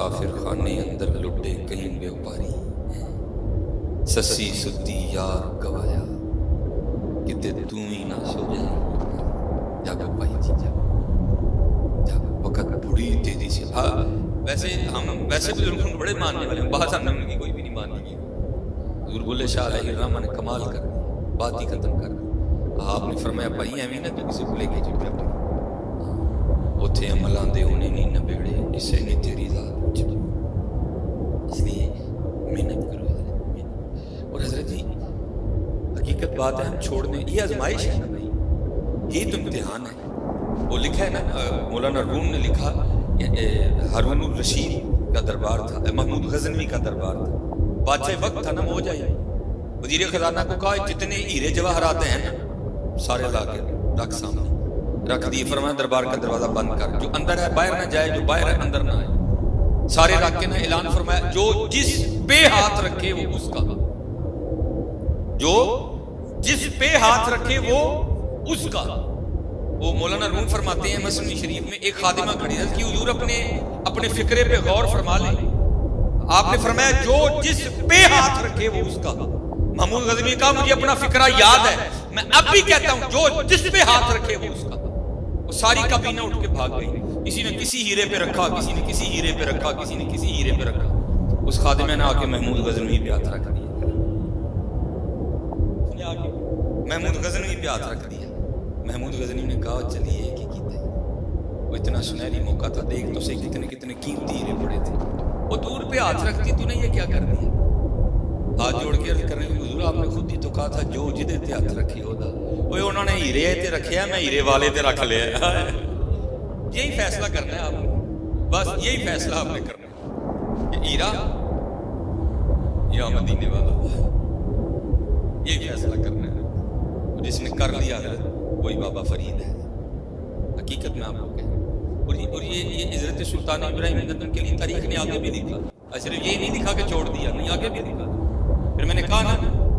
مسافر خانے اندر لٹے کہیں بیوپاری سسی سدی یار گوایا کتے تو ہی نہ سو جائے جاگو پائی جی جاگو وقت بڑی تیزی سے ویسے بزرگوں بڑے ماننے والے ہیں، بات ہم نے کوئی بھی نہیں مانی گی. حضور بولے شاہ علیہ الرحمہ نے کمال کر دی، بات ہی ختم کر دی. آپ نے فرمایا پائی ایویں نہ تو کسی کو لے کے چپے اپنے اتھے عملاں دے ہونے نہیں نبیڑے کسے نہیں تیری ذات پوچھ. اس لیے محنت کرو حضرت. اور حضرت جی حقیقت بات ہے، ہم چھوڑنے یہ آزمائش ہے نا بھائی، یہ تو امتحان ہے. وہ لکھا ہے نا، مولانا روم نے لکھا، ہارون الرشید کا دربار تھا، محمود غزنوی کا دربار تھا، بادشاہ وقت تھا نا، وہ ہو جائے وزیر خزانہ کو کہا جتنے ہیرے جواہرات ہیں نا سارے لا کے رکھ سامنے رکھ دیے. فرمایا دربار کا دروازہ بند کر، جو اندر ہے باہر نہ جائے، جو باہر ہے اندر نہ آئے. سارے رکھ کے نا اعلان فرمایا جو جس پہ ہاتھ رکھے وہ اس کا، جو جس پہ ہاتھ رکھے وہ اس کا. وہ مولانا روم فرماتے ہیں مسلم شریف میں ایک خادمہ کھڑی ہے کہ حضور اپنے فکرے پہ غور فرما لیں. آپ نے فرمایا جو جس پہ ہاتھ رکھے وہ اس کا. محمود غزنوی کا مجھے اپنا فکرہ یاد ہے، میں اب بھی کہتا ہوں جو جس پہ ہاتھ رکھے وہ اس کا. وہ ساری کابینہ اٹھ کے بھاگ گئی، کسی نے کسی ہیرے پہ رکھا، کسی نے کسی ہیرے پہ رکھا، کسی نے کسی ہیرے پہ رکھا. اس خادمہ نے آ کے محمود غزنوی پہ ہاتھ رکھ دیا، محمود غزنوی پہ ہاتھ رکھ دیا. محمود غزنوی نے کہا چلیے ایک ہی کیتا ہے، وہ اتنا سنہری موقع تھا، دیکھ تو سے کتنے کتنے قیمتی ہیرے پڑے تھے. وہ دور پہ ہاتھ رکھتی تو نہیں، یہ کیا کر دیا؟ ہاتھ جوڑ کے عرض کر رہے ہیں حضور آپ نے خود ہی تو کہا تھا جو جدے تے ہاتھ رکھی ہوگا. وہ انہوں نے ہیرے تے رکھیا، میں ہیرے والے تے رکھ لیا. یہی فیصلہ کرنا ہے آپ نے، بس یہی فیصلہ آپ نے کرنا ہے کہ ہیرا یا مدینے والا، یہی فیصلہ کرنا ہے. جس نے کر لیا ہے وہی بابا فرید ہے. حقیقت میں آپ کو کہہ، اور یہ حضرت سلطان ابراہیم ندم کے لیے تاریخ نے آگے بھی لکھا، صرف یہ نہیں لکھا کہ چھوڑ دیا، نہیں آگے بھی لکھا. پھر میں نے کہا نا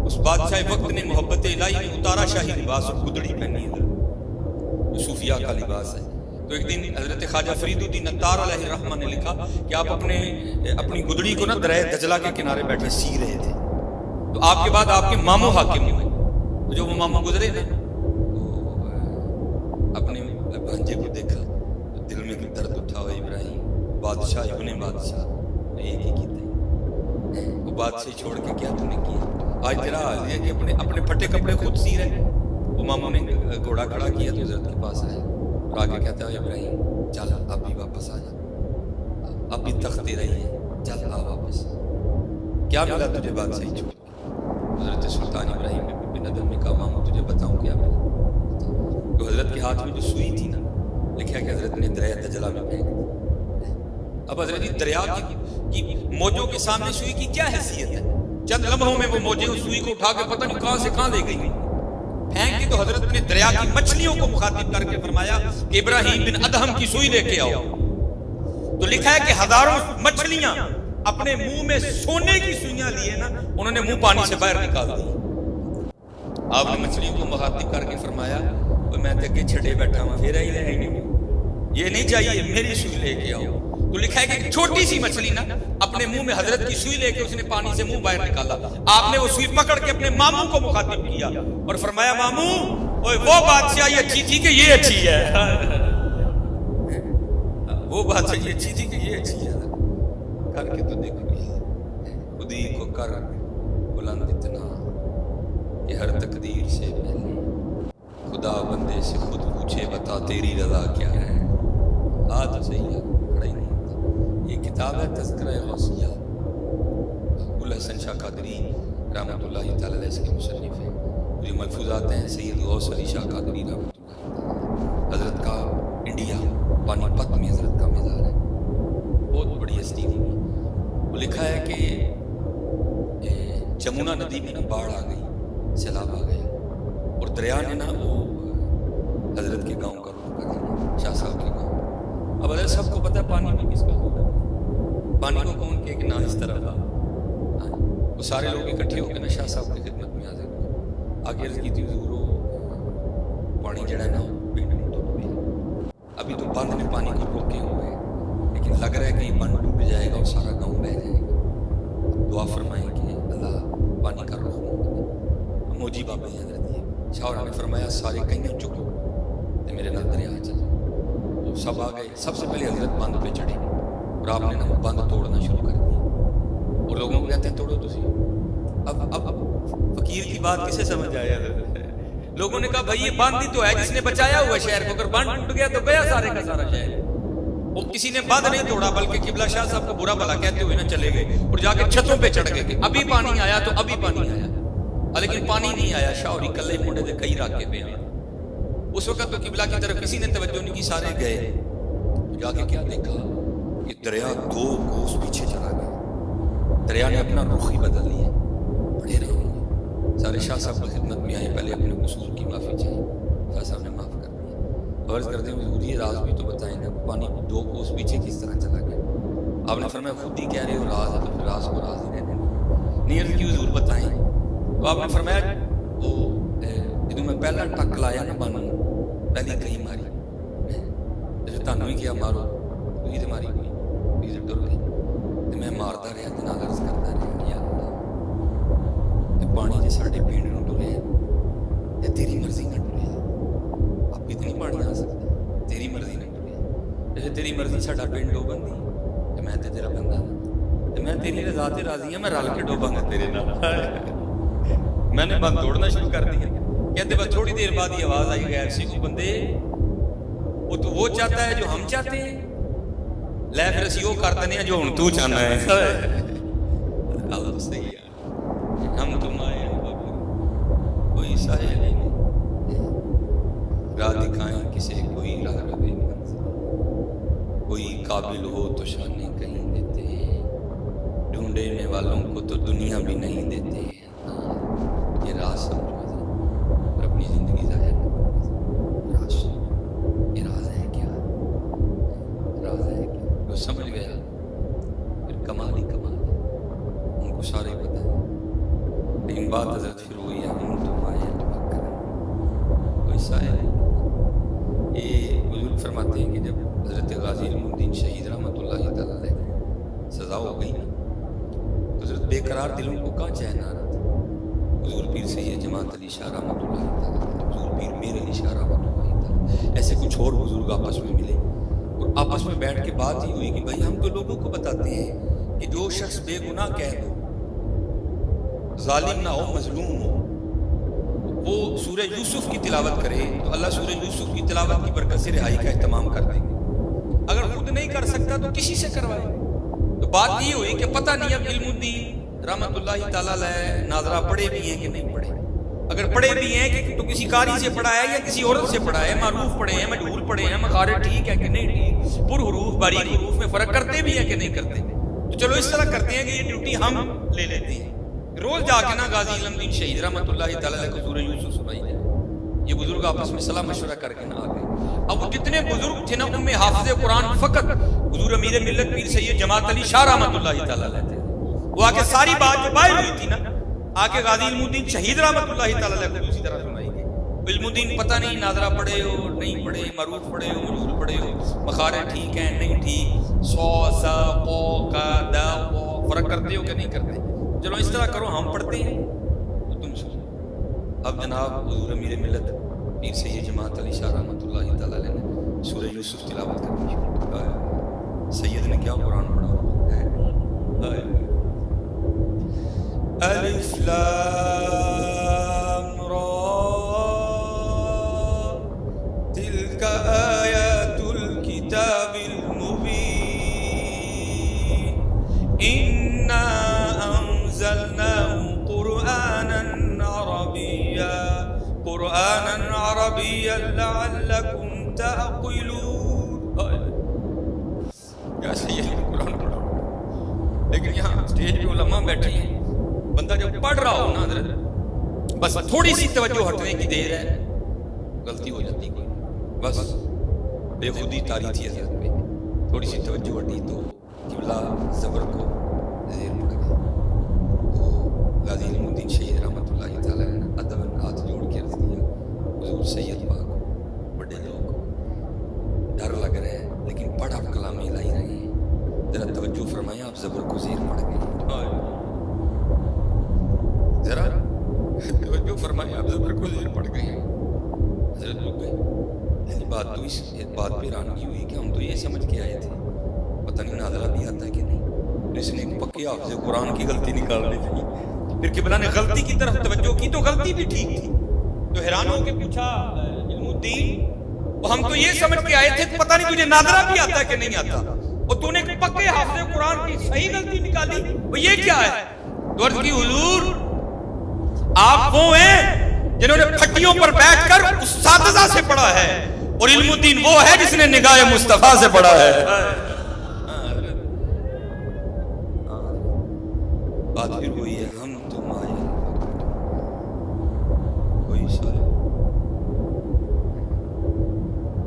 اس بادشاہ وقت نے محبت الہی میں اتارا شاہی لباس اور گدڑی پہنی ہے جو صوفیاء کا لباس ہے. تو ایک دن حضرت خواجہ فرید الدین عطار علیہ الرحمہ نے لکھا کہ آپ اپنی گدڑی کو نا دریا دجلہ کے کنارے بیٹھے سی رہے تھے. تو آپ کے بعد آپ کے ماموں حاکم ہوئے، جو وہ ماموں گزرے نا تو اپنے بھانجے کو دیکھا تو دل میں درد اٹھا ہوا، ابراہیم بادشاہ ابن بادشاہ ایک ہی کیتا ہے، وہ بادشاہ چھوڑ کے کیا تو نے کیا؟ آج تیرا حال یہ کہ اپنے پھٹے کپڑے خود سی رہے. وہ ماموں نے گھوڑا کھڑا کیا تو حضرت کے پاس آیا اور آگے کہتا ہے ابراہیم چل اب بھی واپس آ جا، اب بھی تختے رہی ہے، چل آ واپس. کیا ملا تجھے بادشاہی چھوڑ کے؟ حضرت سلطان ابراہیم بن ادم نے کہا ماموں تجھے بتاؤں کیا ملا؟ تو حضرت کے ہاتھ میں جو سوئی تھی نا، لکھا کہ حضرت نے دریا دجلہ میں پھینک دی. اب حضرت دریا کی موجوں کے سامنے سوئی کی کیا حیثیت ہے؟ چند لمحوں میں وہ موجیں اس سوئی کو اٹھا کے پتہ نہیں کہاں سے کہاں لے گئی، پھینک کے. تو حضرت نے دریا کی مچھلیوں کو مخاطب کر کے فرمایا کہ ابراہیم بن ادہم کی سوئی لے کے آؤ. تو لکھا ہے کہ ہزاروں مچھلیاں اپنے منہ میں سونے کی سوئیاں لیے نا، انہوں نے منہ پانی سے باہر نکال دی. آپ نے مچھلیوں کو مخاطب کر کے فرمایا میں تے اگے چھڑے بیٹھا ہوں، پھر ہی لے نہیں، یہ نہیں چاہیے، میری سوئی لے کے آؤ. تو لکھا ہے کہ چھوٹی سی مچھلی نا اپنے منہ میں حضرت کی سوئی لے کے اس نے پانی سے منہ باہر نکالا. آپ نے وہ سوئی پکڑ کے اپنے ماموں کو مخاطب کیا اور فرمایا ماموں وہ بادشاہی اچھی تھی کہ یہ اچھی ہے، وہ بادشاہی اچھی تھی کہ یہ اچھی ہے. کر کے تو دیکھو خود ہی کو کر بلند اتنا کہ ہر تقدیر سے پہلے خدا بندے سے خود پوچھے بتا تیری رضا کیا ہے. آج صحیح ہے پڑھا ہی نہیں. یہ کتاب ہے تذکرہ غوثیہ، ابوالحسن شاہ قادری رحمۃ اللہ تعالی علیہ اس کے مصنف ہیں. یہ ملفوظات ہیں سید غوث علی شاہ قادری رحمۃ اللہ تعالی. حضرت کا انڈیا پانی پت میں حضرت کا مزار ہے، بہت بڑی ہستی ہوئی. وہ لکھا ہے کہ جمنا ندی میں نا باڑھ آ گئی، سیلاب آ گیا اور دریا نے نا وہ حضرت کے گاؤں کا رخ کر لیا، شاہ صاحب کے گاؤں. اب حضرت سب کو پتہ ہے پانی میں کس کا ہوگا، پانی کو کون کہ نہ اس طرح کا. وہ سارے لوگ اکٹھے ہو کے نا شاہ صاحب کی خدمت میں حاضر ہوئے. آگے عرض کی تھی حضور پانی جڑا ہے نا پیٹ میں ڈوب گیا. ابھی تو بند نے پانی کو روکے ہوئے لیکن لگ رہا ہے کہ یہ بند ٹوٹ جائے گا اور سارا گاؤں بہ جائے گا. دعا فرمائیں کہ اللہ پانی کا رخ موجی موجی بابے حضرت یہ شاہ نے فرمایا سارے کہیں چکو تو میرے نال دریا چل جاؤ. وہ سب آ گئے. سب سے پہلے حضرت بند پہ چڑھے اور آپ نے نا بند توڑنا شروع کر دیا اور لوگوں کو کہتے ہیں توڑو تسی. اب فقیر کی بات کسے سمجھ آیا؟ لوگوں نے کہا بھائی یہ بند ہی تو ہے جس نے بچایا ہوا شہر کو، اگر بند ٹوٹ گیا تو گیا سارے کا سارا شہر. وہ کسی نے بند نہیں توڑا بلکہ قبلہ شاہ صاحب کو برا بھلا کہتے ہوئے نا چلے گئے اور جا کے چھتوں پہ چڑھ گئے کہ ابھی پانی آیا تو ابھی پانی آیا، لیکن پانی نہیں آیا. شاہ اور کلے منڈے دے کئی راکے پہ آئے. اس وقت تو قبلہ کی طرف کسی نے توجہ نہیں کی، سارے گئے. جا کے کیا دیکھا کہ دریا 2 کوس پیچھے چلا گیا. دریا نے اپنا رخ ہی بدل لیا. بڑے رہے سارے شاہ صاحب کی خدمت میں آئے، پہلے اپنے قصور کی معافی چاہیے. شاہ صاحب نے معاف کر دیا. عرض کرتے ہیں حضور یہ راز بھی تو بتائیں نا، پانی 2 کوس پیچھے کس طرح چلا گیا؟ آپ نے فرمایا خود ہی کہہ رہے ہو راز ہے تو پھر راز کو راز ہی رہنے دو. نہیں عرض کی حضور بتائیں. تو آپ نے فرمایا وہ جدوں میں پہلا ٹک لایا نا بانو پہلی کہیں ماری جیسے تانوں ہی کیا مارو تھی تو ماری کوئی تھی تو ڈر گئی تو میں مارتا رہا تو نال عرض کرتا رہا یا اللہ پانی جی ساڈے پنڈ نو ٹریا یا تیری مرضی نہ ٹریا. اب اتنی پانی آ سکتا تیری مرضی نہ ٹریا. جیسے تیری مرضی ساڈا پنڈ ڈوبن دی تو میں تیرا بندہ تو میں تیری رضا تے راضی ہوں، میں رل کے ڈوباں گا تیرے نال. میں نے بند توڑنا شروع کر دیا. کہتے بس تھوڑی دیر بعد یہ آواز آئی غیر سی کو بندے وہ تو وہ چاہتا ہے جو ہم چاہتے ہیں، لے پھر اسی وہ کر دیں جو ہن تو چاہنا ہے. اللہ صحیح ہے. ہم تم آئے کوئی سائے نہیں راہ دکھائیں کسے کوئی راہ رہے نہیں، کوئی قابل ہو تو شانے کہیں دیتے ہیں، ڈھونڈنے والوں کو تو دنیا بھی نہیں دیتے ہیں. یہ راز سمجھو اور اپنی زندگی ظاہر نہ کرو. راز یہ راز ہے کیا؟ راز ہے کیا؟ جو سمجھ گیا پھر کمال ہی کمال ہے. ان کو سارے پتہ ہے. لیکن بات حضرت پھر ہوئی ہے ہم تم آئے تو کریں کوئی سائے نہیں. یہ بزرگ فرماتے ہیں کہ جب حضرت غازی علم الدین شہید رحمۃ اللہ تعالیٰ علیہ سزا ہو گئی نا تو حضرت بے قرار دلوں کو کہاں چین آ رہا تھا. حضور پیر سید جماعت علی شاہ رحمۃ اللہ تعالیٰ، حضور پیر میر علی شاہ رحمۃ اللہ تعالیٰ، ایسے کچھ اور بزرگ آپس میں ملے اور آپس میں بیٹھ کے بات ہی ہوئی کہ بھائی ہم تو لوگوں کو بتاتے ہیں کہ جو شخص بے گناہ کہہ دو، ظالم نہ ہو، مظلوم ہو، وہ سورہ یوسف کی تلاوت کرے تو اللہ سورہ یوسف کی تلاوت کی برکت سے رہائی کا اہتمام کر دیں گے. اگر خود نہیں کر سکتا تو کسی سے کروائے. تو بات یہ ہوئی کہ پتہ نہیں اب علم الدین رحمت اللہ تعالیٰ علیہ ناظرہ پڑھے بھی ہیں کہ نہیں پڑھے. اگر پڑھے بھی ہیں کہ تو کسی قاری سے پڑھا ہے یا کسی عورت سے پڑھا ہے، معروف پڑھے ہیں، مجہول پڑھے ہیں، مخارج ٹھیک ہے کہ نہیں ٹھیک، پر حروف باریک حروف میں فرق کرتے بھی ہیں کہ نہیں کرتے. تو چلو اس طرح کرتے ہیں کہ یہ ڈیوٹی ہم لے لیتے ہیں. روز جا کے نا غازی علم الدین شہید رحمت اللہ تعالیٰ علیہ کو سورہ یوسف سنائی جائے. یہ بزرگ آپس میں صلاح مشورہ کر کے نہ آ گئے. اب وہ جتنے بزرگ تھے نا ان میں حافظ قرآن فقط حضور امیر ملت پیر سید جماعت علی شاہ رحمت اللہ تعالیٰ علیہ تھے. وہ آ کے ساری بات جو باہر ہوئی تھی نا آ کے غازی علم الدین شہید رحمت اللہ تعالیٰ علیہ کو اسی طرح سنائی گئی. علم الدین پتہ نہیں ناظرہ پڑھے ہو نہیں پڑھے، معروف پڑھے ہو مجہول پڑھے ہو، مخارج ٹھیک ہیں نہیں ٹھیک، سو سا قو کا دا قو فرق کرتے ہو کہ نہیں کرتے. چلو اس طرح کرو ہم پڑھتے ہیں تو تم سنو. اب جناب حضور امیر ملت پیر سید جماعت علی شاہ رحمۃ اللہ تعالیٰ علیہ نے سورہ یوسف تلاوت کرنی شروع. سید نے کیا قرآن پڑھا؟ الف لام را تلک آیات الکتاب المبین انا انزلناه قرآنا عربيا لعلكم تعقلون. کیسے یہ قرآن پڑھا، لیکن یہاں اسٹیج پہ علماء بیٹھے ہیں. بندہ جب پڑھ رہا ہو نا حضرت بس تھوڑی سی توجہ ہٹنے کی دیر ہے غلطی ہو جاتی کوئی، بس بے خودی تاری تھی حضرت پہ، تھوڑی سی توجہ ہٹی تو قبلہ زبر کو زیر پڑ گیا. تو غازی علم الدین شہید رحمۃ اللہ تعالیٰ نے ادب ہاتھ جوڑ کے عرض کیا حضور سید پاک بڑے لوگ ڈر لگ رہے ہیں لیکن پڑھ آپ کلام الہی رہے ہیں، زبر کو زیر پڑ گئے. حضرت رک گئے. پہلی بات تو اس بات پہ حیرانگی ہوئی کہ ہم تو یہ سمجھ کے آئے تھے پتہ نہیں ناظرہ بھی آتا ہے کہ نہیں. اس نے ایک پکے حافظ قرآن کی غلطی نکال لی تھی. پھر قبلہ نے غلطی کی طرف توجہ کی تو غلطی بھی ٹھیک تھی. تو حیران ہو کے پوچھا علم الدین ہم تو یہ سمجھ کے آئے تھے پتہ نہیں تجھے ناظرہ بھی آتا ہے کہ نہیں آتا اور تو نے ایک پکے حافظ قرآن کی صحیح غلطی نکالی وہ یہ کیا ہے؟ تو عرض کی حضور آپ وہ ہیں جنہوں نے پھٹیوں پر بیٹھ کر اساتذہ سے پڑھا ہے اور علم الدین وہ ہے جس نے نگاہ مصطفیٰ سے پڑھا ہے. بات پھر وہی ہے ہم تم آئے کوئی شاید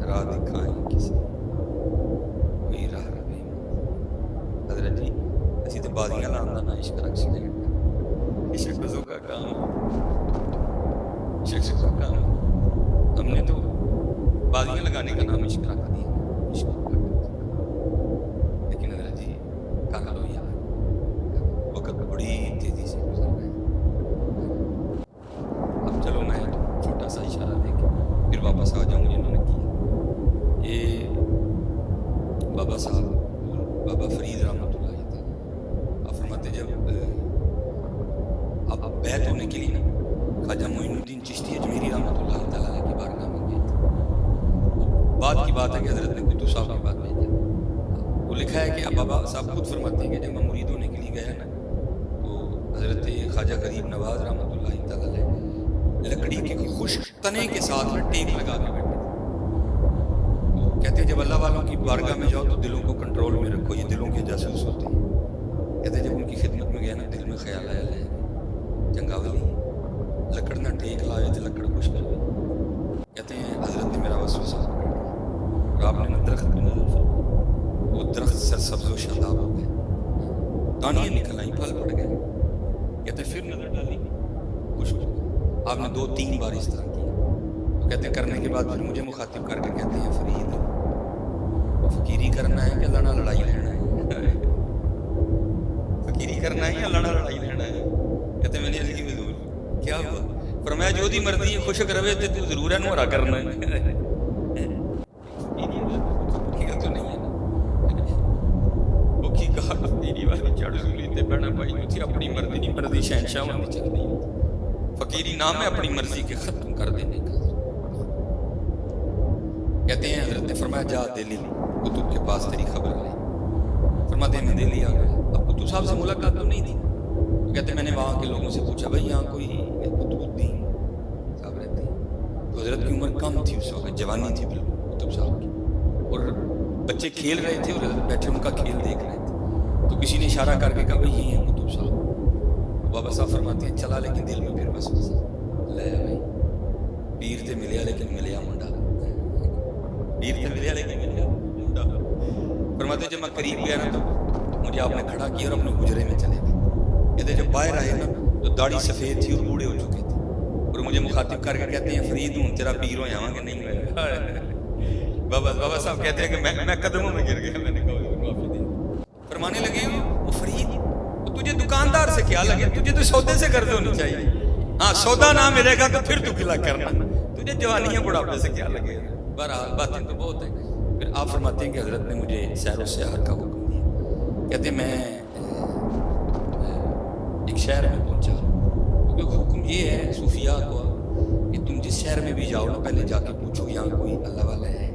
راہ دکھائیں کسی کوئی راہ رہے. حضرت جی اسی تو بازیاں لاندہ نا عشق رکھ سے عشق بزو کا کام عشق کا کام ہم نے تو بازیاں لگانے کا نام عشق رکھ دیا. لیکن حضرت جی کہا لو یار وقت بڑی تیزی سے گزر رہا ہے. اب چلو میں چھوٹا سا اشارہ دے کے پھر واپس آ جاؤں جنہوں نے کیا. یہ بابا صاحب بابا فرید رحمۃ اللہ تعالیٰ آپ فرماتے جب اب بیعت ہونے کے لیے نا خواجہ معین الدین چشتی اجمیری رحمۃ اللہ تعالیٰ کی بارگاہ میں گئے تھے. بعد کی بات ہے کہ حضرت نے قطب صاحب کی بات بھیجا. وہ لکھا ہے کہ اب بابا صاحب خود فرماتے ہیں کہ جب میں مرید ہونے کے لیے گیا نا تو حضرت خواجہ غریب نواز رحمۃ اللہ تعالیٰ لکڑی کے خشک تنے کے ساتھ ٹیک لگا کے بیٹھے تھے. تو کہتے ہیں جب اللہ والوں کی بارگاہ میں جاؤ تو دلوں کو کنٹرول میں رکھو یہ دلوں کے جاسوس ہوتے ہیں. کہتے ہیں جب ان کی خدمت میں گیا نا دل میں خیال آیا ہے چنگا ولی لکڑ نہ ٹیک لائے تو لکڑ خشک ہو گئی. کہتے ہیں حضرت نے میرا وسوسہ پکڑ لیا اور آپ نے درخت کو نظر فرمایا وہ درخت سرسبز و شاداب ہو گئے دانیاں نکل آئیں پھل پڑ گئے. کہتے ہیں پھر نظر ڈالی خشک ہو گئے. آپ نے 2-3 بار اس طرح کیا. تو کہتے ہیں کرنے کے بعد پھر مجھے مخاطب کر کے کہتے ہیں فرید فقیری کرنا ہے کہ لڑنا لڑائی لینا ہے؟ فقیری کرنا ہے یا لڑنا لڑائی لینا ہے؟ کہتے ہیں میں نے عرض کی حضور کیا ہوا؟ فرمایا جو دی مرضی ہے خشک روے تے تو ضرور ہے نورا کرنا ہے. فقیر تو نہیں ہے نا وہ کی کہا فقیری والی چڑھ سولی تے بہنا بھائی جو تھی اپنی مرضی نہیں مرضی شہنشاہ ہونے چل رہی ہے. فقیری نام ہے اپنی مرضی کے ختم کر دینے کا. کہتے ہیں حضرت نے فرمایا جا دہلی قطب کے پاس تیری خبر لے. فرماتے ہیں میں دہلی آ گیا. اب قطب صاحب سے ملاقات تو نہیں تھی. کہتے ہیں میں نے وہاں کے لوگوں سے پوچھا بھائی یہاں کوئی قطب الدین صاحب رہتے ہیں؟ تو حضرت کی عمر کم تھی اس وقت جوانی تھی بالکل قطب صاحب کی اور بچے کھیل رہے تھے اور حضرت بیٹھے ان کا کھیل دیکھ رہے تھے. تو کسی نے اشارہ کر کے کہا بھائی یہ ہیں قطب صاحب. بابا صاحب فرماتے ہیں چلا لیکن دل میں پھر بس لے بھائی پیر تے ملیا لیکن ملیا منڈا. پیر تے ملیا لیکن ملیا منڈا. فرماتے ہیں جب میں قریب گیا نا تو مجھے آپ نے کھڑا کیا اور اپنے حجرے میں چلے گئے. کہتے ہیں جب باہر آئے نا تو داڑھی سفید تھی اور بوڑھے ہو چکے تھے اور مجھے مخاطب کر کے کہتے ہیں فرید ہوں تیرا پیر ہو جاواں گے نہیں ہوئے. بابا صاحب کہتے ہیں کہ میں قدموں میں گر گیا. میں نے کہا معافی دے. فرمانے لگے وہ فرید تجھے دکاندار سے کیا لگے تجھے تو سودے سے قرض ہونی چاہیے. ہاں سودا نہ ملے گا تو پھر تو کلا کرنا تجھے جوانیاں بڑھاپے سے کیا لگے. بہرحال باتیں تو بہت ہیں. پھر آپ فرماتے ہیں کہ حضرت نے مجھے سیر و سیاحت کا حکم دیا. کہتے ہیں میں ایک شہر میں پہنچا کیونکہ حکم یہ ہے صوفیاء کو کہ تم جس شہر میں بھی جاؤ نا پہلے جا کے پوچھو یہاں کوئی اللہ والا ہے.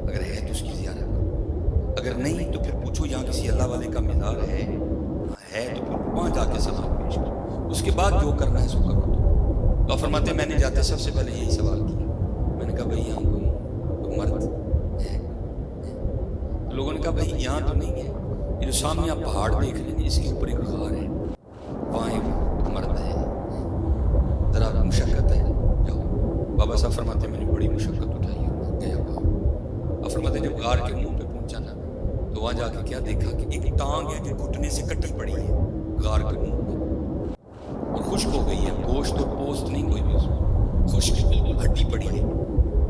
اگر ہے تو اس کی زیارت کرو. اگر نہیں تو پھر پوچھو یہاں کسی اللہ والے کا مزار ہے تو پھر وہاں جا کے سلام پیش کرو. اس کے بعد جو کرنا ہے سو کرو. تو فرماتے ہیں میں نے جاتے سب سے پہلے یہی سوال کیا. میں نے کہا بھائی یہاں کوئی مرد ہے؟ لوگوں نے کہا بھائی یہاں تو نہیں ہے. یہ جو سامنے آپ پہاڑ دیکھ رہے ہیں اس کے اوپر ایک غار ہے وہاں ایک مرد ہے ذرا مشقت ہے جاؤ. بابا صاحب فرماتے ہیں میں نے بڑی مشقت اٹھائی اور گیا وہاں. اور فرماتے ہیں جب غار کے منہ پہ پہنچا نا تو وہاں جا کے کیا دیکھا کہ ایک ٹانگ ہے جو گھٹنے سے کٹی پڑی ہے غار کے منہ میں اور خشک ہو گئی ہے. گوشت اور پوست نہیں کوئی بھی اس میں خشک بالکل ہڈی پڑی ہے.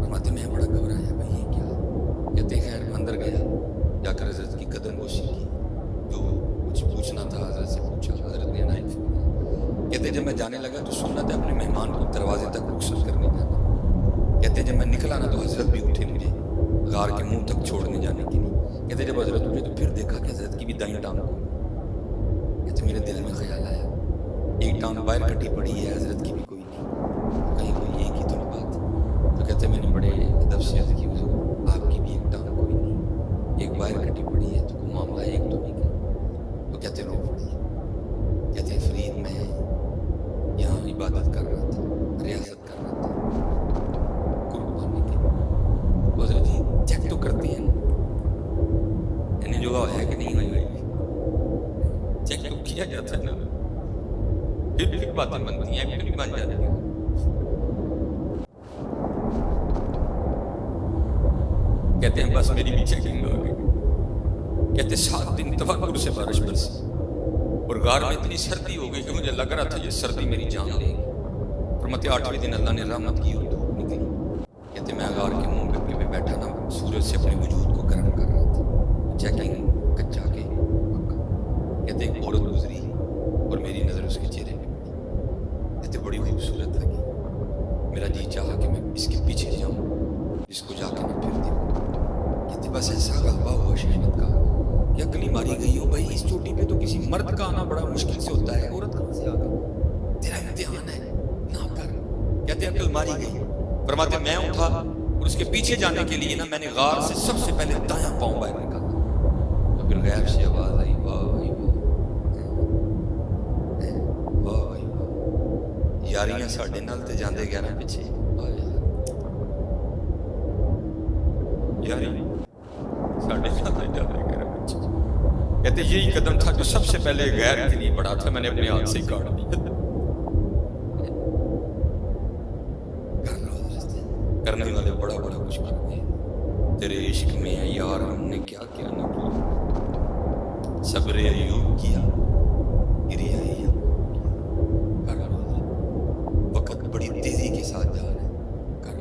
فرماتے میں بڑا گھبرایا بھائی یہ کیا. کہتے خیر اندر گیا جا کر حضرت کی قدم بوسی کی جو کچھ پوچھنا تھا حضرت سے پوچھا. حضرت نے عنایت فرمائی. کہتے جب میں جانے لگا تو سنت ہے اپنے مہمان کو دروازے تک رخصت کرنے جانا. کہتے ہیں جب میں نکلا نا تو حضرت بھی اٹھے مجھے غار کے منہ تک چھوڑنے جانے کے لیے. کہتے جب حضرت اٹھے تو پھر دیکھا کہ حضرت کی بھی دائیں ٹانگ کو. کہتے میرے دل میں خیال آیا ایک ٹانگ باہر کٹی پڑی ہے, حضرت کی بھی کوئی نہیں, کہیں کوئی ایک ہی تو نہیں بات. تو کہتے میں نے بڑے ادب سے عرض کی حضور آپ کی بھی ایک ٹانگ کوئی نہیں, ایک باہر کٹی پڑی ہے تو کوئی معاملہ ایک تو نہیں ہے. تو کہتے رو پڑی. کہتے فرید میں یہاں عبادت کر رہا تھا, ریاست کر رہا تھا قربانی کی. حضرت جی چیک تو کرتے ہیں انہیں جو ہے کہ نہیں ہوئی, چیک تو کیا جاتا ہے نا, پھر باتیں بنتی ہیں, پھر بن جاتی ہیں. کہتے ہیں بس میری بھی چیکنگ ہو گئی. کہتے 7 دن تفکر سے بارش برسی اور غار میں اتنی سردی ہو گئی کہ مجھے لگ رہا تھا یہ سردی میری جان لے گی. فرماتے 8ویں دن اللہ نے رحمت کی اور دھوپ نکلی. کہتے میں غار کے منہ پہ بیٹھا نا, سورج سے اپنے وجود کو گرم کر رہا تھا, چیکنگ کچا کے پکا. کہتے ایک عورت گزری اور میری نظر اس کے چہرے پہ پڑی. کہتے بڑی خوبصورت لگی. میرا جی چاہا کہ میں اس کے پیچھے جاؤں, اس کو جا کے میں پھر دوں. کہتے بس ایسا غلبہ ہوا شہوت کا یا گلی ماری گئی ہو. بھائی اس چوٹی پہ تو کسی مرد کا آنا بڑا مشکل سے ہوتا ہے, عورت کہاں سے آ گئی, تیرا امتحان ہے نہ کر. کہتے عقل ماری گئی. فرماتے میں اٹھا اور اس کے پیچھے جانے کے لیے نا میں نے غار سے سب سے پہلے دایاں پاؤں باہر نکالا. تو پھر غیب سے آواز آئی واہ بھائی واہ بھائی واہ, یاریاں ساڈے نال تے جاندے گیا نا پیچھے. یاری ساڈے نال تے جاندے گیا نا پیچھے. کہتے یہی قدم تھا جو سب سے پہلے غیر کے لیے بڑھا تھا, میں نے اپنے ہاتھ سے ہی کاٹ دیا. کرنے والے بڑا بڑا کچھ کرتے ہیں. تیرے عشق میں ہے یار ہم نے کیا کیا نہ کیا, صبر ایوب کیا, گریا ایوب کر لو. وقت بڑی تیزی کے ساتھ جا رہے ہیں, کر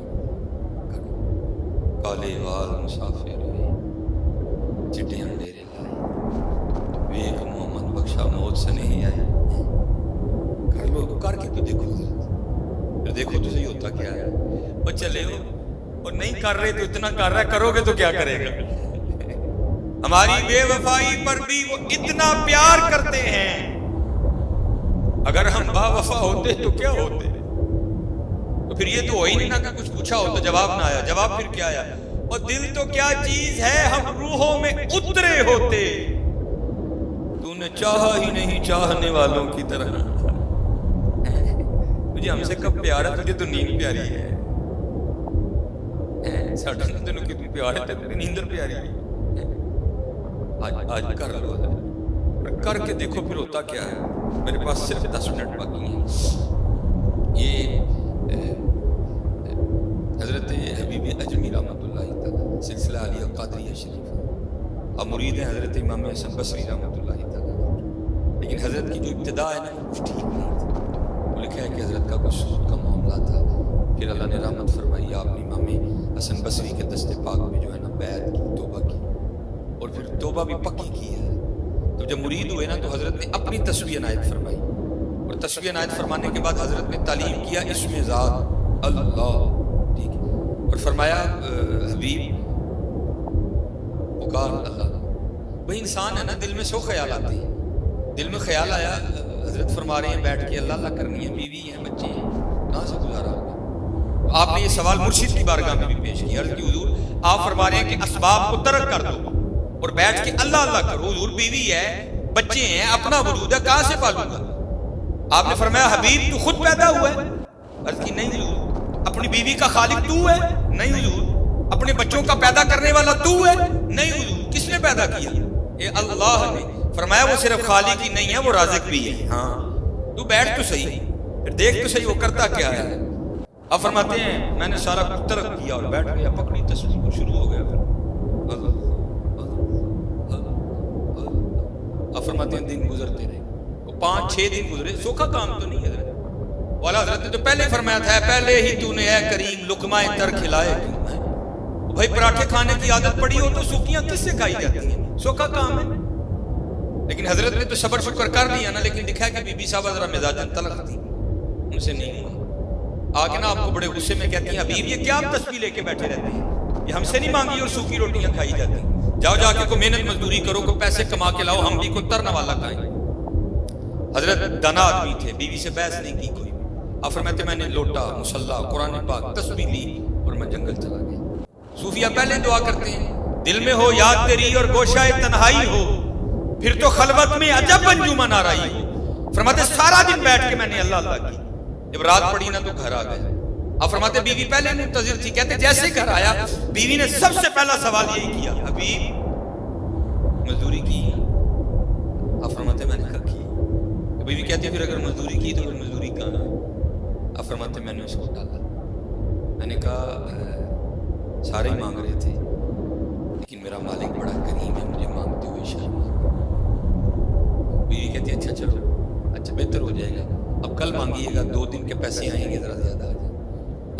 کالے وال مسافر ہوئے, چٹے اندھیرے لائے, ویک محمد بخشا موت سے نہیں آئے. کر لو, کر کے تو دیکھو, پھر دیکھو تو صحیح ہوتا کیا ہے. اور چلے ہو اور نہیں کر رہے تو اتنا کر رہا ہے, کرو گے تو کیا کرے گا. ہماری بے وفائی پر بھی وہ اتنا پیار کرتے ہیں. اگر ہم با وفا ہوتے تو کیا ہوتے, تو پھر یہ تو ہو ہی نہیں نا کہ کچھ پوچھا ہو تو جواب نہ آیا. جواب پھر کیا آیا, اور دل تو کیا چیز ہے ہم روحوں میں اترے ہوتے, تو نے چاہا ہی نہیں چاہنے والوں کی طرح. تجھے ہم سے کب پیار ہے, تجھے تو نیند پیاری ہے. ساڑھا تینوں کتنی پیار ہے, تیری نیندر پیاری ہے. آج کر لو, کر کے دیکھو پھر ہوتا کیا ہے. میرے پاس صرف 10 منٹ باقی ہیں. یہ حضرت حبیب اجمی رحمۃ اللہ تعالیٰ سلسلہ علیہ قادریہ شریف, اب مرید ہیں حضرت امام حسن بصری رحمۃ اللہ تعالیٰ. لیکن حضرت کی جو ابتدا ہے نا کچھ ٹھیک نہیں تھی. وہ لکھا ہے کہ حضرت کا کچھ سود کا معاملہ تھا, پھر اللہ نے رحمت فرمائی, آپ نے امام حسن بصری کے دست پاک میں جو ہے نا بیعت کی, توبہ کی, اور پھر توبہ بھی پکی کی ہے. تو جب مرید ہوئے نا تو حضرت نے اپنی تسبیح عنایت فرمائی, اور تسبیح عنایت فرمانے کے بعد حضرت نے تعلیم کیا اسم ذات اللہ, ٹھیک ہے, اور فرمایا حبیب پکار اللہ. وہی انسان ہے نا, دل میں سو خیال آتے ہیں. دل میں خیال آیا, حضرت فرما رہے ہیں بیٹھ کے اللہ اللہ کرنی ہے, بیوی ہیں, بچے ہیں, کہاں سے گزارا ہوگا. آپ نے یہ سوال مرشد کی بارگاہ میں بھی پیش کیا, عرض کی حضور آپ فرما رہے ہیں کہ اسباب کو ترک کر دو اور بیٹھ کے اللہ اللہ کرو. حضور بیوی ہے, بچے ہیں, اپنا وجود ہے, کہاں سے پالوں گا. آپ نے فرمایا حبیب تو خود پیدا ہوا ہے. عرض کی نہیں حضور. اپنی بیوی کا خالق تو ہے. نہیں حضور. اپنے بچوں کا پیدا کرنے والا تو ہے. نہیں حضور. کس نے پیدا کیا؟ یہ اللہ نے. فرمایا وہ صرف خالق ہی نہیں ہے, وہ رازق بھی ہے. ہاں تو بیٹھ تو صحیح, پھر دیکھ تو صحیح وہ کرتا کیا ہے. اب فرماتے ہیں میں نے سارا کچھ ترک کیا اور بیٹھ گیا, پکڑی تسبیح کو, شروع ہو گیا. پھر اب فرماتے ہیں دن گزرتے رہے, 5-6 دن گزرے, سوکھا کام تو نہیں ہے. حضرت والا حضرت نے تو پہلے فرمایا تھا, پہلے ہی تو نے اے کریم لقمہ تر کھلائے کیوں. بھائی پراٹھے کھانے کی عادت پڑی ہو تو سوکھیاں کس سے کھائی جاتی ہیں, سوکھا کام ہے. لیکن حضرت نے تو صبر شکر کر لیا نا, لیکن دکھا کہ بی بی صاحبہ ذرا مزاجن تلخ تھی, ان سے نہیں ہوا. آگے نا آپ کو بڑے غصے میں کہتی ہیں حبیب یہ کیا آپ تسبیح لے کے بیٹھے رہتے ہیں، یہ ہم سے نہیں مانگی اور سوکھی روٹیاں کھائی جاتی، جاؤ جا کے کوئی محنت مزدوری کرو، کوئی پیسے کما کے لاؤ، ہم بھی کوئی ترنا والا کھائیں۔ حضرت دانا آدمی تھے، بیوی سے بحث نہیں کی کوئی۔ آپ فرماتے میں نے لوٹا، مصلا، قرآن پاک، تسبیح لی اور میں جنگل چلا گیا۔ صوفیہ پہلے دعا کرتے ہیں دل میں ہو یاد تیری اور گوشہ تنہائی ہو، پھر تو خلوت میں عجب انجمن آرائی ہو۔ فرماتے سارا دن بیٹھ کے میں نے اللہ اللہ کی، جب رات پڑی نا تو گھر آ گئے۔ آپ فرماتے بیوی پہلے منتظر تھی، کہتے جیسے گھر آیا بیوی نے سب سے پہلا سوال یہی کیا، حبیب مزدوری کی؟ آپ فرماتے میں نے کہا کی۔ تو بیوی کہتی پھر اگر مزدوری کی تو پھر مزدوری کہاں ہے؟ آپ فرماتے میں نے اس کو ڈالا۔ میں نے کہا سارے ہی مانگ رہے تھے لیکن میرا مالک بڑا کریم ہے، مجھے مانگتے ہوئے شرم آ گئی۔ بیوی کہتی اچھا چلو، اچھا بہتر ہو جائے گا، اب کل مانگیے گا، 2 دن کے پیسے آئیں گے، ذرا زیادہ آ جائیں۔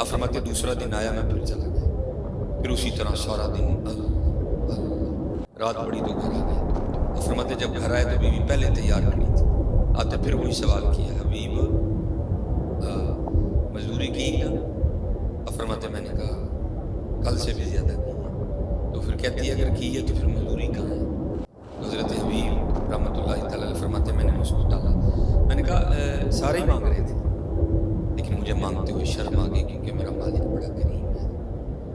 آپ فرماتے دوسرا دن آیا، میں پھر چلا گیا، پھر اسی طرح سارا دن رات پڑی تو گھر آ گئے۔ آپ فرماتے جب گھر آئے تو بیوی پہلے تیار کھڑی تھی، آتے پھر وہی سوال کیا، حبیب مزدوری کی نا؟ آپ فرماتے میں نے کہا کل سے بھی زیادہ کی ہے۔ تو پھر کہتی ہے اگر کی ہے تو پھر مزدوری کہاں ہے؟ حضرت حبیب رحمۃ اللہ تعالیٰ فرماتے میں نے اس کو ڈالا۔ میں نے کہا سارے ہی مانگ رہے تھے لیکن مجھے مانگتے ہوئے شرم آ گئی کیونکہ میرا مالک بڑا کریم ہے۔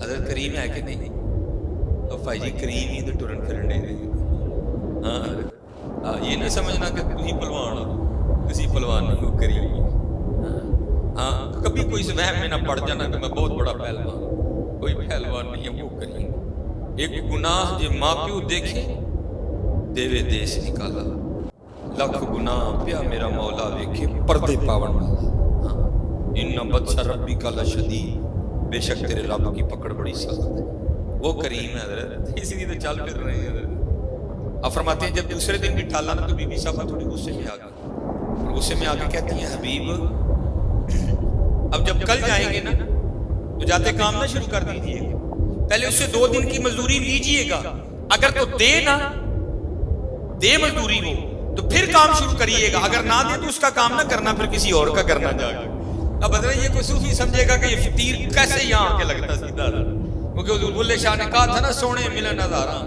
حضرت کریم ہے کہ نہیں؟ تو بھائی جی کریم ہی تو ٹرن پھرن نہیں۔ ہاں یہ نہ سمجھنا کہ تھی پلوان ہو، کسی پلوان نہیں ہو، کریم ہی۔ ہاں کبھی کوئی اس وہم میں نہ پڑ جانا کہ میں بہت بڑا پہلوان، کوئی پہلوان نہیں ہے، وہ کریم۔ ایک گناہ جو ماں پیو دیکھے دیوے دیس نکالا، لکھ گناہ پیا میرا مولا ویکھے پردے پاون والا۔ ان بطش ربک لشدید، بے شک تیرے رب کی پکڑ بڑی سخت ہے، وہ کریم ہے حضرت، اسی لیے تو چل پھر رہے ہیں حضرت۔ آپ فرماتے ہیں جب دوسرے دن بھی ٹالا نا تو بی بی صاحبہ تھوڑی غصے میں آ گئی، اور غصے میں آ کے کہتی ہیں حبیب اب جب کل جائیں گے نا تو جاتے کام نہ شروع کر دیجئے گا، پہلے اس سے 2 دن کی مزدوری لیجئے گا، اگر تو دے نا دے مزدوری وہ تو پھر کام شروع کریے گا، اگر نہ دے تو اس کا کام نہ کرنا، پھر کسی اور کا کرنا جا کے۔ اب حضرت یہ کوئی صوفی سمجھے گا کہ یہ فطیر کیسے یہاں آ کے لگتا سیدھا، کیونکہ حضور بلے شاہ نے کہا تھا نا سونے ملن ہزاراں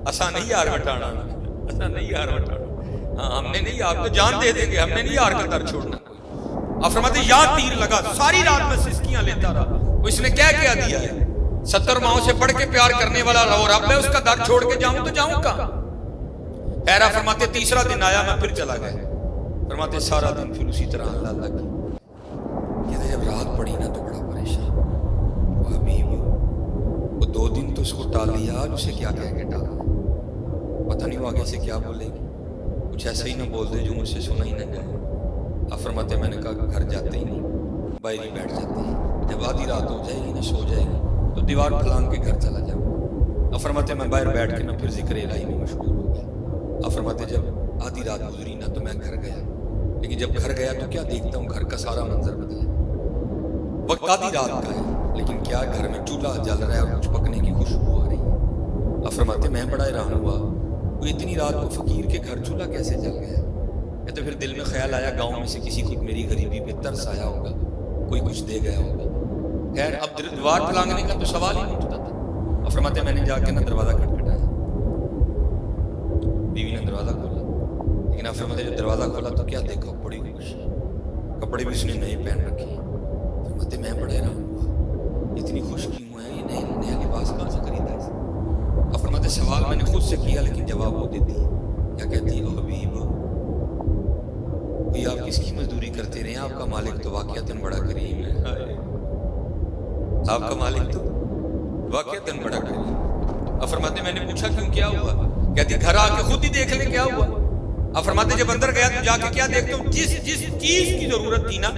اساں نہیں یار وٹانا، اساں نہیں یار وٹانا، ہاں ہم نے نہیں، آپ تو جان دے دیں گے، ہم نے نہیں یار کا در چھوڑنا۔ آپ فرماتے یا تیر لگا، ساری رات میں سسکیاں لیتا رہا، اس نے کیا دیا ہے، 70 ماہوں سے بڑھ کے پیار کرنے والا رب ہے، اس کا در چھوڑ کے جاؤں تو جاؤں کہاں؟ خیر آپ فرماتے تیسرا دن آیا، میں پھر چلا گیا۔ فرماتے سارا دن پھر اسی طرح اللہ اللہ کی۔ کہتے جب رات پڑی نا تو بڑا پریشان، وہ حبیب وہ 2 دن تو اس کو ٹال لیا، آج اسے کیا کہہ کے ٹالا، پتہ نہیں وہ آگے سے کیا بولے گی، کچھ ایسا ہی نہ بول دے جو مجھ سے سنا ہی نہ جائے۔ آپ فرماتے میں نے کہا گھر جاتے ہی نہیں، باہر ہی بیٹھ جاتے ہیں، جب آدھی رات ہو جائے گی نہ سو جائے گی تو دیوار پھلانگ کے گھر چلا جاؤں۔ آپ فرماتے میں باہر بیٹھ کے نہ پھر ذکر الہی میں مشغول ہو گیا۔ آپ فرماتے جب آدھی رات گزری نہ تو میں گھر گیا، لیکن جب گھر گیا تو کیا دیکھتا ہوں گھر کا سارا منظر بدلا، وقت آدھی رات کا ہے لیکن کیا گھر میں چولہا جل رہا ہے اور کچھ پکنے کی خوشبو آ رہی ہے۔ آپ فرماتے میں بڑا حیران ہوا، وہ اتنی رات کو فقیر کے گھر چولہا کیسے جل گیا؟ تو پھر دل میں خیال آیا گاؤں میں سے کسی کو میری غریبی پہ ترس آیا ہوگا، کوئی کچھ دے گیا ہوگا۔ خیر اب دیوار پھلانگنے کا تو سوال ہی نہیں اٹھتا تھا۔ اور فرماتے میں نے جا کے نا دروازہ کھٹکھٹایا، بیوی نے دروازہ کھولا، لیکن آپ فرماتے جب دروازہ کھولا تو کیا دیکھا، بڑی خوش، کپڑے بھی اس نے نئے پہن رکھے۔ فرماتے میں بڑا حیران ہوا، اتنی خوش کیوں ہے، یہ نیا لباس کہاں سے خریدا ہے؟ آپ فرماتے سوال میں نے خود سے کیا لیکن جواب وہ دیتی ہے، کیا کہتی ہے، حبیب آپ کس کی مزدوری کرتے رہے ہیں، آپ کا مالک تو واقعتاً بڑا کریم ہے، آپ کا مالک تو واقعتاً بڑا کریم۔ آپ فرماتے میں نے پوچھا کیوں، کیا ہوا؟ کہتی گھر آ کے خود ہی دیکھ لیں کیا ہوا۔ آپ فرماتے جب اندر گیا تو جا کے کیا دیکھتا ہوں، جس چیز کی ضرورت تھی نا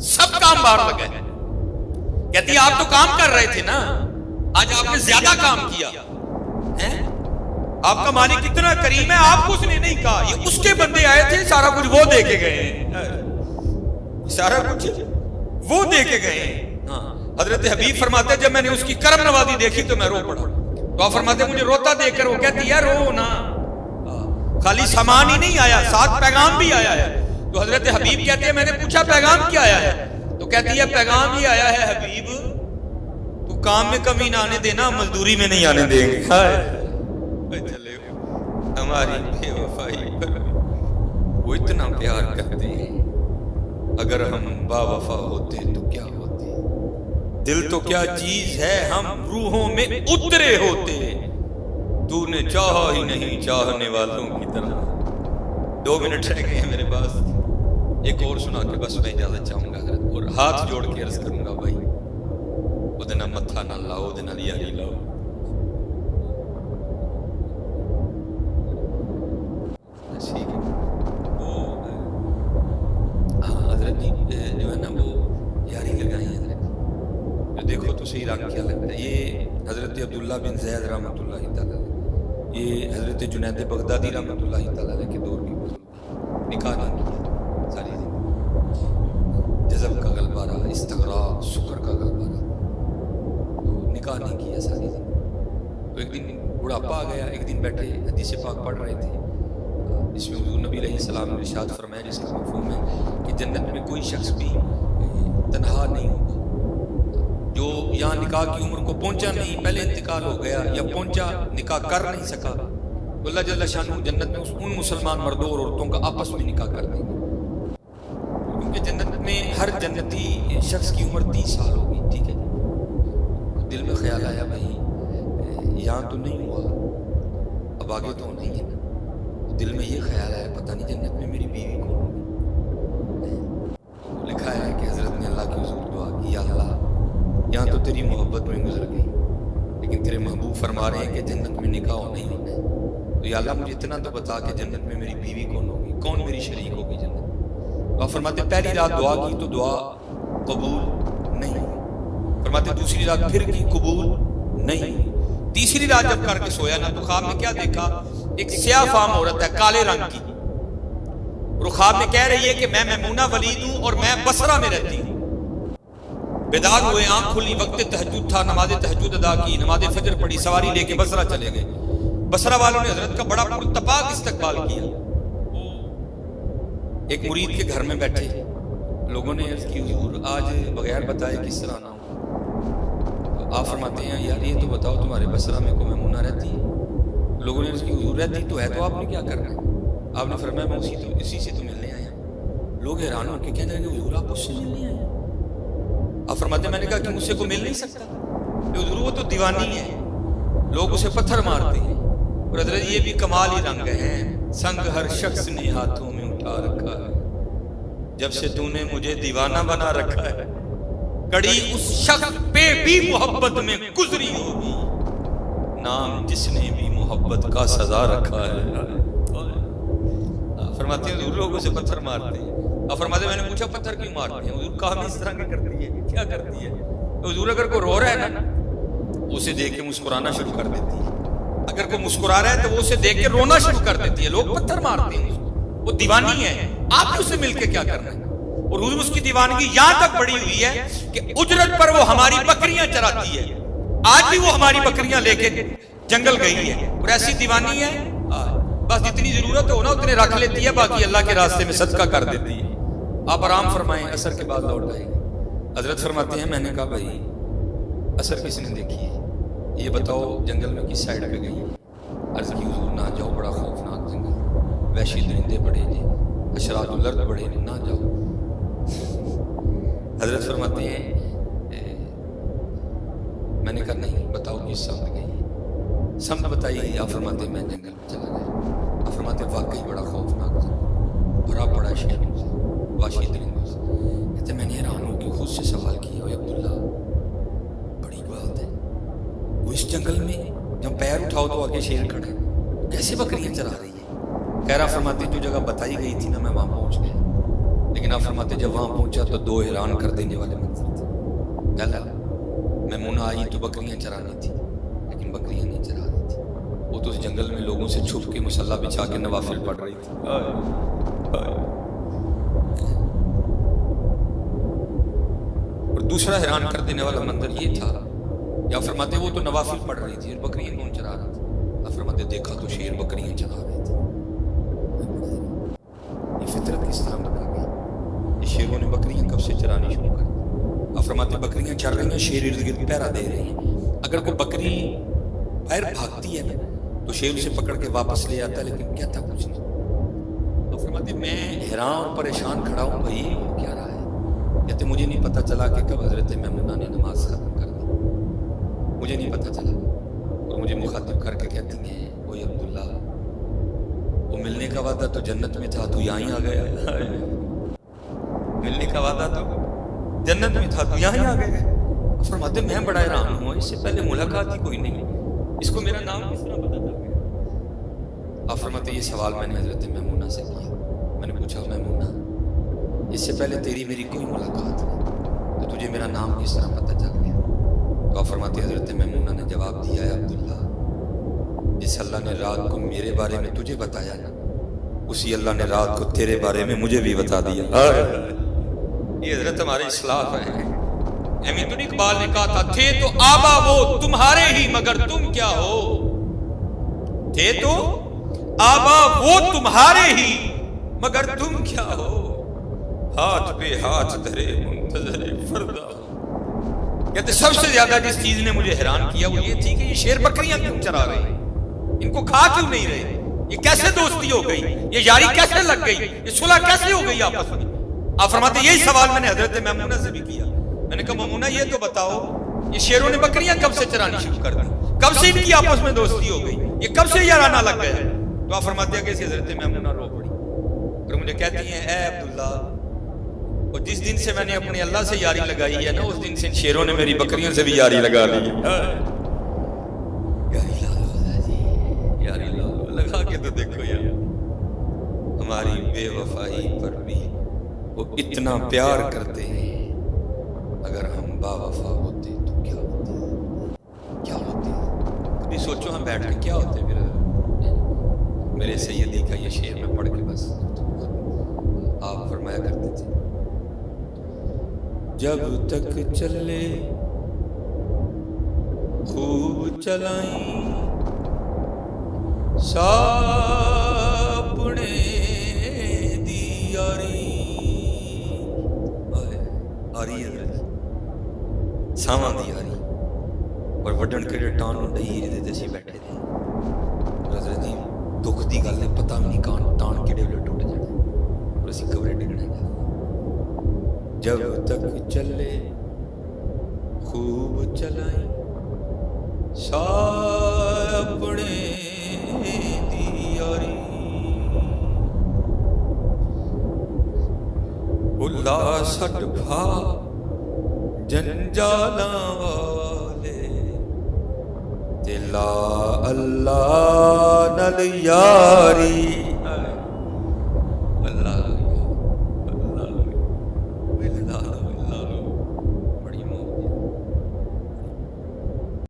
سب کام باہر لگا ہے۔ کہتی آپ تو کام کر رہے تھے نا، آج آپ نے زیادہ کام کیا، آپ کا مالک کتنا کریم ہے، آپ کو اس نے نہیں کہا، یہ اس کے بندے آئے تھے، سارا کچھ وہ دے کے گئے، سارا کچھ وہ دے کے گئے۔ حضرت حبیب فرماتے جب میں نے اس کی کرم نوازی دیکھی تو میں رو پڑا۔ تو آپ فرماتے مجھے روتا دیکھ کر وہ کہتی ہے رو نا، خالی سامان ہی نہیں آیا، ساتھ پیغام بھی آیا ہے۔ تو حضرت حبیب کہتے ہیں میں نے پوچھا پیغام کیا آیا ہے؟ تو تو کہتی ہے پیغام یہ آیا ہے حبیب تو کام میں کمی نہ آنے دینا، مزدوری میں نہیں آنے دیں گے. چلے ہماری بے وفائی پر وہ اتنا پیار کرتے ہیں. اگر ہم با وفا ہوتے تو کیا ہوتے، دل تو کیا چیز ہے ہم روحوں میں اترے ہوتے. تو نے چاہا ہی نہیں چاہنے والوں کی طرح. 2 منٹ رہ گئے ہیں میرے پاس، ایک اور سنا کے بس میں اجازت چاہوں گا اور ہاتھ جوڑ کے عرض کروں گا بھائی وہ دن متھا نہ لاؤ، دن یاری لاؤ. حضرت جی جو ہے نا وہ یاری لگائی حضرت، جو دیکھو تو صحیح رنگ کیا لگتا ہے. یہ حضرت عبداللہ بن زید رحمۃ اللہ تعالیٰ، یہ حضرت جنید بغدادی رحمۃ اللہ تعالیٰ کے دور کی نکاح نہیں کیا ساری زندگی. جذب کا غلبہ رہا، استغراق شکر کا غلبہ رہا، تو نکاح نہیں کیا ساری زندگی. تو ایک دن بڑھاپا آ گیا، ایک دن بیٹھے حدیث پاک پڑھ رہے تھے، اس میں حضور نبی علیہ السلام نے ارشاد فرمایا جس کا مفہوم ہے کہ جنت میں کوئی شخص بھی تنہا نہیں ہوگا. جو یہاں نکاح کی عمر کو پہنچا نہیں، پہلے انتقال ہو گیا یا پہنچا نکاح کر نہیں سکا، تو اللہ جل شانہ جنت میں ان مسلمان مردوں اور عورتوں کا آپس میں نکاح کر دیں گے. کیونکہ جنت میں ہر جنتی شخص کی عمر 30 سال ہوگی. ٹھیک ہے، دل میں خیال آیا بھائی یہاں تو نہیں ہوا، اب آگے تو نہیں ہے نا. دل میں یہ خیال آیا پتہ نہیں جنت میں میری بیوی کون ہوگی. لکھا ہے کہ حضرت نے اللہ کی حضور دعا کی، یا اللہ یہاں تو تیری محبت میں گزر گئی، لیکن تیرے محبوب فرما رہے ہیں کہ جنت میں نکاح نہیں ہونا ہے، تو یا اللہ مجھے اتنا تو بتا کہ جنت میں میری بیوی کون ہوگی، کون میری شریک ہوگی جنت میں. آپ فرماتے پہلی رات دعا کی تو دعا قبول نہیں، فرماتے دوسری رات پھر کی قبول نہیں، تیسری رات جب کر کے سویا نا تو خواب میں کیا دیکھا، ایک سیاہ فام عورت ہے کالے رنگ کی، اور خواب میں کہہ رہی ہے کہ میں میمونہ ولید ہوں اور میں بصرہ میں رہتی ہوں. بیدار ہوئے، آنکھ کھلی، وقت تہجد تھا، نماز تہجد ادا کی، نماز فجر پڑھی، سواری لے کے بصرہ چلے گئے. بصرہ والوں نے حضرت کا بڑا پرتپاک استقبال کیا. ایک مرید کے گھر میں بیٹھے، لوگوں نے عرض کی حضور آج بغیر بتائے کس طرح آنا ہو. آپ فرماتے ہیں یار یہ تو بتاؤ تمہارے بصرہ میں کوئی میمونہ رہتی ہے؟ لوگوں نے عرض کی حضور رہتی تو ہے، تو آپ نے کیا کرنا ہے؟ آپ نے فرمایا میں اسی سے تو ملنے آیا. لوگ حیران ہو کے کہنے لگے حضور آپ اس سے ملنے آئے؟ آپ فرماتے ہیں میں نے کہا کہ مجھ سے کوئی مل نہیں سکتا کہ حضور وہ تو دیوانی ہے، لوگ اسے پتھر مارتے ہیں. اور حضرت یہ بھی کمال ہی رنگ ہے، سنگ ہر شخص نے ہاتھوں میں اٹھا رکھا ہے، جب سے تو نے مجھے دیوانہ بنا رکھا ہے، کڑی اس شخص پہ بھی محبت میں گزری ہوگی، نام جس نے بھی محبت کا سزا رکھا ہے. فرماتے ہیں حضور لوگ اسے پتھر مارتے ہیں. اب فرماتے ہیں میں نے پوچھا پتھر کیوں مارتے ہیں؟ حضور کام اس طرح کی کرتی ہے، کیا کرتی ہے؟ تو حضور اگر کوئی رو رہا ہے نا اسے دیکھ کے مسکرانا شروع کر دیتی ہے، اگر کوئی مسکرا رہا ہے تو وہ اسے دیکھ کے رونا شروع کر دیتی ہے. لوگ پتھر مارتے ہیں، وہ دیوانی ہے، آپ نے اسے مل کے کیا کرنا ہے؟ اور حضور اس کی دیوانگی یہاں تک بڑی ہوئی ہے کہ اجرت پر وہ ہماری بکریاں چراتی ہے. آج بھی وہ ہماری بکریاں لے کے جنگل گئی ہے اور ایسی دیوانی ہے، بس جتنی ضرورت ہو نا اتنے رکھ لیتی ہے، باقی اللہ کے راستے میں صدقہ کر دیتی ہے. آپ آرام فرمائیں، عصر کے بعد لوٹ آئیں. حضرت فرماتے ہیں میں نے کہا بھائی عصر کس نے دیکھی ہے، یہ بتاؤ جنگل میں کس سائڈ پہ گئی؟ عرض کی حضور نہ جاؤ، بڑا خوفناک جنگل، وحشی درندے بڑے نے، حشرات الارض بڑے نے، نہ جاؤ. حضرت فرماتے ہیں میں نے کہا نہیں، بتاؤ کس سمت گئی؟ سمت بتائیے. آپ فرماتے ہیں میں جنگل میں چلا گیا. آپ فرماتے ہیں واقعی بڑا خوفناک جنگل، بڑا بڑا شہروں سے، وحشی درندوں سے. کہتے میں نے حیران ہو کے خود سے سوال کیا اے عبداللہ بڑی بات ہے، وہ اس جنگل میں جب پیر اٹھاؤ تو آگے شیر کھڑا ہے، کیسے بکریاں چرا رہی ہے؟ خیر آپ فرماتے جو جگہ بتائی گئی تھی نا میں وہاں پہنچ گیا، لیکن آپ فرماتے جب وہاں پہنچا تو 2 حیران کر دینے والے منظر تھے. پہلا میمونہ آئی تو بکریاں چرانی تھی، لیکن بکریاں نہیں چرا رہی تھی، وہ تو اس جنگل میں لوگوں سے چھپ کے مصلی بچھا کے نوافل پڑھ رہی تھی. اور دوسرا حیران کر دینے والا منظر یہ تھا یا فرماتے وہ تو نوافل پڑھ رہی تھی اور بکریاں کون چرا رہی تھی؟ آپ فرماتے دیکھا تو شیر بکریاں چرا رہے تھے. یہ فطرت کس طرح بتا گئی؟ یہ شیروں نے بکریاں کب سے چرانی شروع کر دی؟ آپ فرماتے بکریاں چر رہی ہیں، شیر ارد گرد پہرا دے رہے ہیں، اگر کوئی بکری باہر بھاگتی ہے نا تو شیر اسے پکڑ کے واپس لے آتا ہے، لیکن کہتا کچھ نہیں۔ آپ فرماتے میں حیران اور پریشان کھڑا ہوں، بھائی ہو کیا رہا ہے؟ کہتے مجھے نہیں پتہ چلا کہ کب حضرت میمونہ نے نماز ختم کر دی، مجھے نہیں پتہ چلا۔ اور مجھے مخاطب کر کے کہتی ہیں اوے عبداللہ، وہ ملنے کا وعدہ تو جنت میں تھا، تو یہاں ہی آ گیا۔ ملنے کا وعدہ تو جنت میں تھا، تو یہاں ہی آ گیا۔ فرماتے میں بڑا حیران ہوں، اس سے پہلے ملاقات ہی کوئی نہیں، اس کو میرا نام کس طرح پتہ چل گیا؟ آپ فرماتے یہ سوال میں نے حضرت میمونہ سے کیا، میں نے پوچھا میمونہ اس سے پہلے تیری میری کوئی ملاقات نہیں، تو تجھے میرا نام کس طرح پتہ چل گیا؟ تو آپ فرماتے حضرت میمونہ نے جواب دیا ہے عبداللہ، جس اللہ نے رات کو میرے بارے میں تجھے بتایا نا، اسی اللہ نے رات کو تیرے بارے میں مجھے بھی بتا دیا۔ یہ حضرت ہمارے اصلاح ہیں۔ احمد بن اقبال نے کہا تھا تھے تو آبا وہ تمہارے ہی مگر تم کیا ہو، تھے تو آبا وہ تمہارے ہی مگر تم کیا ہو، ہاتھ پہ ہاتھ دھرے منتظر فردا ہو۔ کہتے سب سے زیادہ جس چیز نے مجھے حیران کیا وہ یہ تھی کہ یہ شیر بکریاں کیوں چرا رہے ہیں، ان کو کھا کیوں نہیں رہے، یہ کیسے دوستی ہو گئی، یہ یاری کیسے لگ گئی، یہ صلح کیسے ہو گئی آپس میں؟ آپ فرماتے یہی سوال میں نے حضرت میمونہ سے بھی کیا، میں نے کہا میمونہ یہ تو بتاؤ یہ شیروں نے بکریاں کب سے چرانی شروع کر دی، کب سے ان کی آپس میں دوستی ہو گئی، یہ کب سے یارانہ لگ گیا؟ تو آپ فرماتے ہیں کہ حضرت میمونہ رو پڑی اور مجھے کہتی ہیں اے عبداللہ، اور جس دن سے میں نے اپنے اللہ سے یاری لگائی ہے نا، اس دن سے ان شیروں نے میری بکریوں سے بھی یاری لگا لی ہے۔ یاری لگا کے تو دیکھو یار، ہماری بے وفائی پر بھی وہ اتنا پیار کرتے ہیں، اگر ہم با وفا ہوتے تو کیا ہوتے، کیا ہوتے؟ کبھی سوچو ہم بیٹھ کے کیا ہوتے؟ میرے سیدی کا یہ شعر میں پڑھ کے بس آپ فرمایا کرتے تھے جب تک چلے خوب چلائیں ساپنے دی یاری، آری حضرت ساواں دی یاری، اور وڈن کڑے ٹان ڈئی جدے جیسی بیٹھے تھے حضرت جی، دکھ دی گل ہے، پتہ بھی نہیں کان ٹان کڑے ویلے ٹوٹ جانے اور اسی کبرے ڈگنے جا۔ جب تک چلے خوب چلائیں ساپنے دی یاری، اللہ سٹ بھا جنجالاں والے تے لا اللہ نال یاری،